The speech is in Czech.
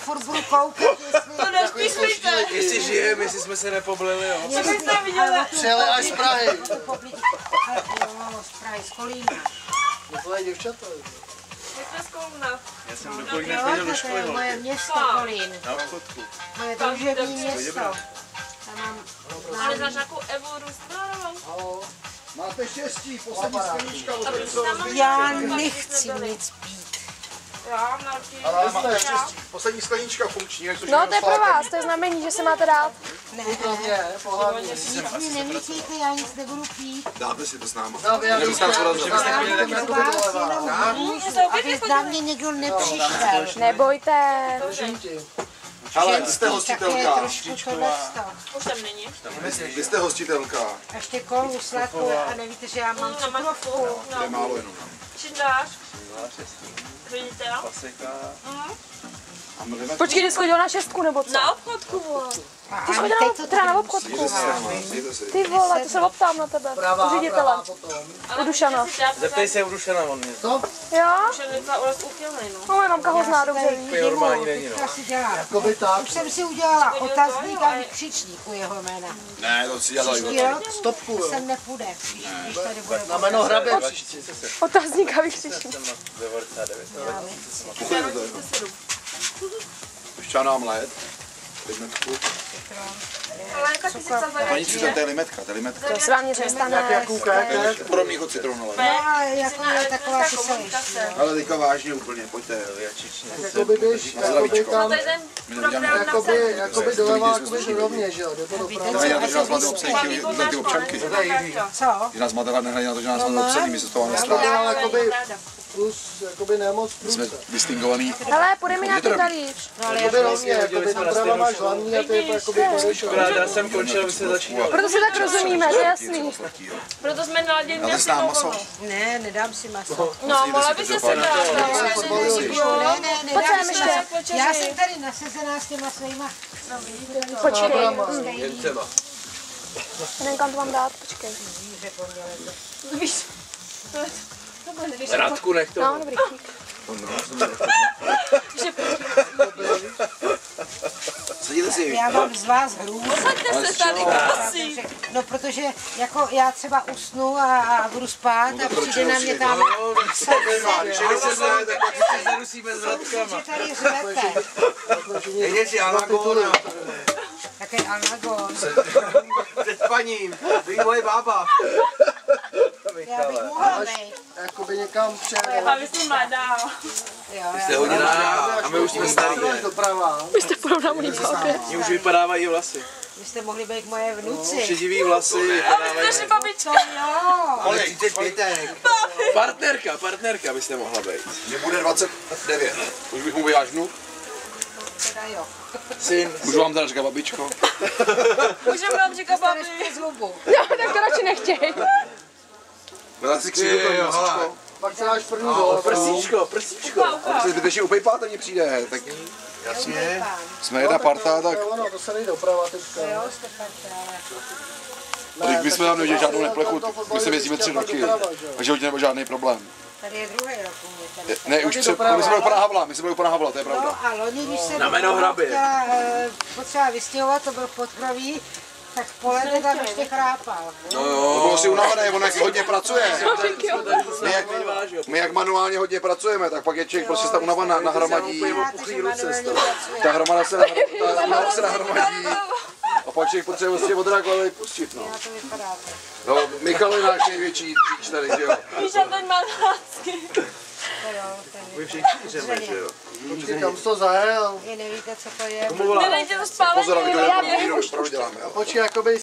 furt budu koukat, To nespíšujte. Jestli žijeme, jestli jsme se nepoblili, jo. Jestli jste viděli. Přijeli až z Prahy. Z Prahy, z Kolína. No to je děvčata. Pojďte z Kolína. Já jsem do Kolína chodil do školy. To je moje město Kolín. Na obchodku. Moje družební město. Tam mám Ale znáš nějakou Evu Rustránovou? Máte štěstí, poslední sklenička. Já nechci nic pít. Já, Marky. Ale máte štěstí, poslední sklenička funkční. No to je pro vás, to je znamení, že se máte dát. Ne, Pohlavně. nic mi nevyčíte, já nic nebudu pít. Dáte si to s náma. No, vy Že byste nás porazili, že byste chtěli taky. Aby za mě někdo nepřišel. Nebojte. Ale jste hostitelka. Trošku tohle. Už tam není. Vy jste hostitelka. Ještě kolu sladkou a nevíte, že já mám cukrovku. To je málo jenom. Čím dáš? Vidíte, jo? Klasika. Počkej, ty jsi chodil na šestku nebo co? Na obchodku, vole. Ty jsi chodila teda na obchodku. Ty vole, to se optám na tebe. U ředitele. U Dušana. Zeptej se u Dušana, on mě. Jo? Už je docela ulez uchylnej, no. No, moje mamka ho zná dobře, ví. To normální není, no. Jakoby tak. Už jsem si udělala otazník a vykřičník u jeho jména. Ne, to si dělají. Příští rok Stopku, jo. sem nepůjde, když tady bude. Na jméno hrabě. Otazník a vykřičník. 99. Pušťána omlet. Limetku. Ale jako ty se tam Paní, co to je limetka? To je limetka. To se vám nic nestane. Podobný jako citronové. No, ale jako je taková kyselá. Ale teďka vážně úplně, pojďte, jačičně. Jakoby běž, jakoby tam, jakoby doleva, jakoby rovně, že jo, jde to doprava. Nehledí na to, že nás máte obsadit ty občanky. Co? Že nás máte nehledí na to, že nás máte obsadit, my se z toho máme strach. Ale jakoby plus, jakoby nemoc plus. Jsme distingovaný. Hele, půjde mi nějaký talíř. No, ale Jakoby rovně, jakoby doprava máš hlavní a to je jakoby podešel. Já jsem končil, vy jste začínali. Proto si tak rozumíme, to je jasný. Proto jsme naladili Dáte s námi maso? Ne, nedám si maso. No, mohla by se dát. Ne, Pojď sem nedám ještě. si. Já jsem tady nasezená s těma svýma. Počkej. Jen třeba. Nevím, kam to mám dát, počkej. Víš, Radku nech to. No, dobrý, dík. Sedíte si. Já mám z vás hrůzu. posaďte se tady, prosím. No, protože jako já třeba usnu a budu spát a přijde na mě tam, Když se zve, tak pak se zarusíme s Radkama. že tady řvete. Jde si Alagona. Jaký anagon. Před paním. Vy moje bába. Já bych mohla být. Jakoby někam přijel. A vy jste mladá. Jo, Jste hodně mladá a my už jsme starý. Doprava. Vy jste podobná mojí bábě. Mně už vypadávají vlasy. vy jste mohli být moje vnuci. Šedivý vlasy vypadávají. Naše babička. Jo. Ale 35. Partnerka byste mohla být. Mně bude 29. Už bych mu vyjážnu. Teda jo. Syn. Můžu vám teda říkat babičko? Můžeme vám říkat babi. Dostaneš zlubu. Jo, tak to radši nechtěj. Byla si křídu to Pak se dáš první dole. Prsíčko. A to zbytečně u PayPal mně přijde, tak jasně. Jsme jedna parta, tak... Ono, to se nejde doprava teďka. Jo, jste parte, ale... Teď my jsme tam neviděli žádnou neplechu, my se jezdíme 3 roky, takže hodně nebyl žádný problém. Tady je druhý rok u mě tady. Ne, už my jsme byli u pana Havla, to je pravda. No a loni, když se Na jméno hrabě. chtěla potřeba vystěhovat, to byl podkroví, tak v poledne tam ještě chrápal. No jo, to bylo si unavené, on jak hodně pracuje. My jak manuálně hodně pracujeme, tak pak je člověk prostě ta unava nahromadí. Ta hromada se nahromadí. A pak člověk potřebuje prostě od raku pustit, no. Já to vypadá. No, Michal je náš největší dříč tady, že jo. Víš, a ten má lásky. To jo, ten My všichni jdeme, že jo. Počkej, kam jsi to zajel? vy nevíte, co to je. Nedejte to spálení. Pozor, aby to neproděláme, jo. Počkej, jakoby